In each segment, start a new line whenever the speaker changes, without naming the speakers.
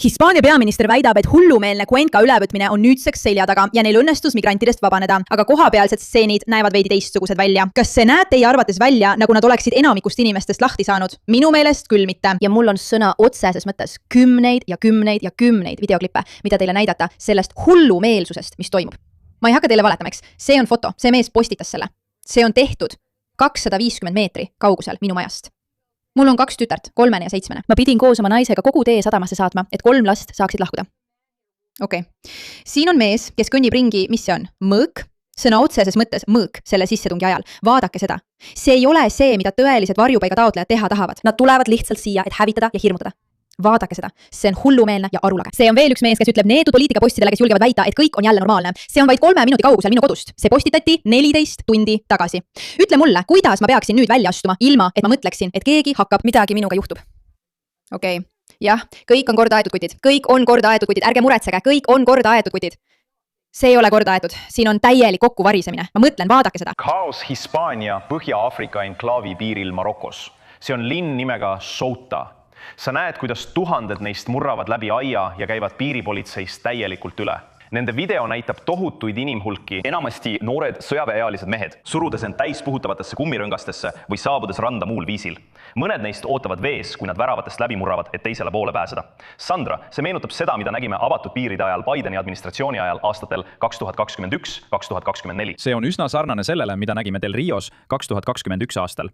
Hispaania peaminister väidab, et hullumeelne Cuenca ülevõtmine on nüüdseks selja taga ja neil õnnestus migrantidest vabaneda, aga kohapealsed stseenid näevad veidi teistsugused välja. Kas see näeb teie arvates välja, nagu nad oleksid enamikust inimestest lahti saanud? Minu meelest küll mitte.
Ja mul on sõna otseses mõttes kümneid ja kümneid videoklippe, mida teile näidata sellest hullumeelsusest, mis toimub. Ma ei hakka teile valetamaks. See on foto. See mees postitas selle. See on tehtud 250 meetri kaugusel minu majast. Mul on 2 tütart, 3 ja 7. Ma pidin koos oma naisega kogu tee sadamasse saatma, et 3 last saaksid lahkuda. Okei. Siin on mees, kes kõnnib ringi, mis see on? Mõõk? Sõna otseses mõttes mõõk selle sissetungi ajal. Vaadake seda. See ei ole see, mida tõelised varjupaiga taotlejad teha tahavad. Nad tulevad lihtsalt siia, et hävitada ja hirmutada. Vaadake seda. See on hullumeelne ja arulage. See on veel üks mees, kes ütleb neetud poliitikapostidele, kes julgevad väita, et kõik on jälle normaalne. See on vaid 3 minuti kaugusel minu kodust. See postitati 14 tundi tagasi. Ütle mulle, kuidas ma peaksin nüüd välja astuma, ilma et ma mõtleksin, et keegi hakkab midagi minuga juhtub. Okei. Jah, kõik on korda aetud kutid. Kõik on korda aetud kutid. Ärge muretsege, kõik on korda aetud kutid. See ei ole korda aetud. Siin on täielik kokkuvarisemine. Ma mõtlen, vaadake seda.
Kaos Hispaania Põhja-Aafrika enklaavi piiril Marokos. See on linn nimega Ceuta. Sa näed, kuidas tuhanded neist murravad läbi aia ja käivad piiripolitseist täielikult üle. Nende video näitab tohutuid inimhulki, enamasti noored sõjaväeealised mehed, surudes end täispuhutavatesse kummirõngastesse või saabudes randa muul viisil. Mõned neist ootavad vees, kui nad väravatest läbi murravad, et teisele poole pääseda. Sandra, see meenutab seda, mida nägime avatud piiride ajal Bideni administratsiooni ajal aastatel 2021-2024.
See on üsna sarnane sellele, mida nägime Del Rios 2021 aastal.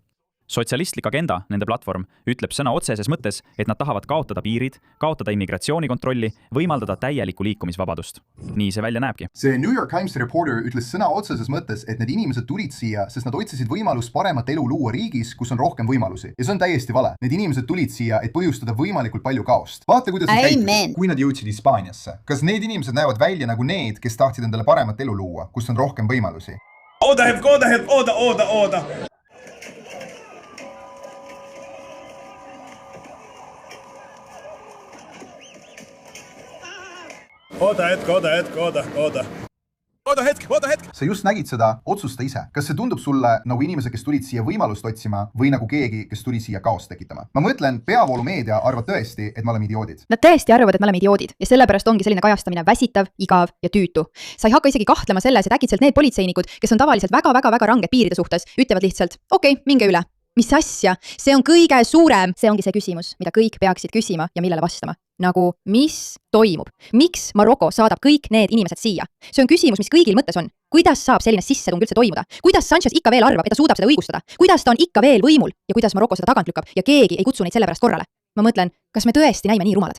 Sotsialistlik agenda, nende platvorm, ütleb sõna otseses mõttes, et nad tahavad kaotada piirid, kaotada immigratsioonikontrolli, võimaldada täielikku liikumisvabadust. Nii see välja näebki.
See New York Timesi reporter ütles sõna otseses mõttes, et need inimesed tulid siia, sest nad otsisid võimalust paremat elu luua riigis, kus on rohkem võimalusi. Ja see on täiesti vale. Need inimesed tulid siia, et põhjustada võimalikult palju kaost. Vaata, kuidas
käitus,
kui nad jõudsid Hispaaniasse. Kas need inimesed näevad välja nagu need, kes tahtsid endale paremat elu luua, kus on rohkem võimalusi?
Oota. Oota hetk.
Sa just nägid seda, otsusta ise. Kas see tundub sulle nagu inimesed, kes tulid siia võimalust otsima või nagu keegi, kes tuli siia kaost tekitama? Ma mõtlen, peavoolumeedia arvab tõesti, et me oleme idioodid.
Nad tõesti arvavad, et me oleme idioodid ja sellepärast ongi selline kajastamine väsitav, igav ja tüütu. Sa ei hakka isegi kahtlema selles, et äkitselt need politseinikud, kes on tavaliselt väga ranged piiride suhtes, ütlevad lihtsalt, okei, minge üle. Mis asja? See on kõige suurem. See ongi see küsimus, mida kõik peaksid küsima ja millele vastama. Nagu, mis toimub? Miks Maroko saadab kõik need inimesed siia? See on küsimus, mis kõigil mõttes on. Kuidas saab selline sissetung üldse toimuda? Kuidas Sanchez ikka veel arvab, et ta suudab seda õigustada? Kuidas ta on ikka veel võimul ja kuidas Maroko seda tagant lükkab ja keegi ei kutsu neid selle pärast korrale? Ma mõtlen, kas me tõesti näime nii rumalad?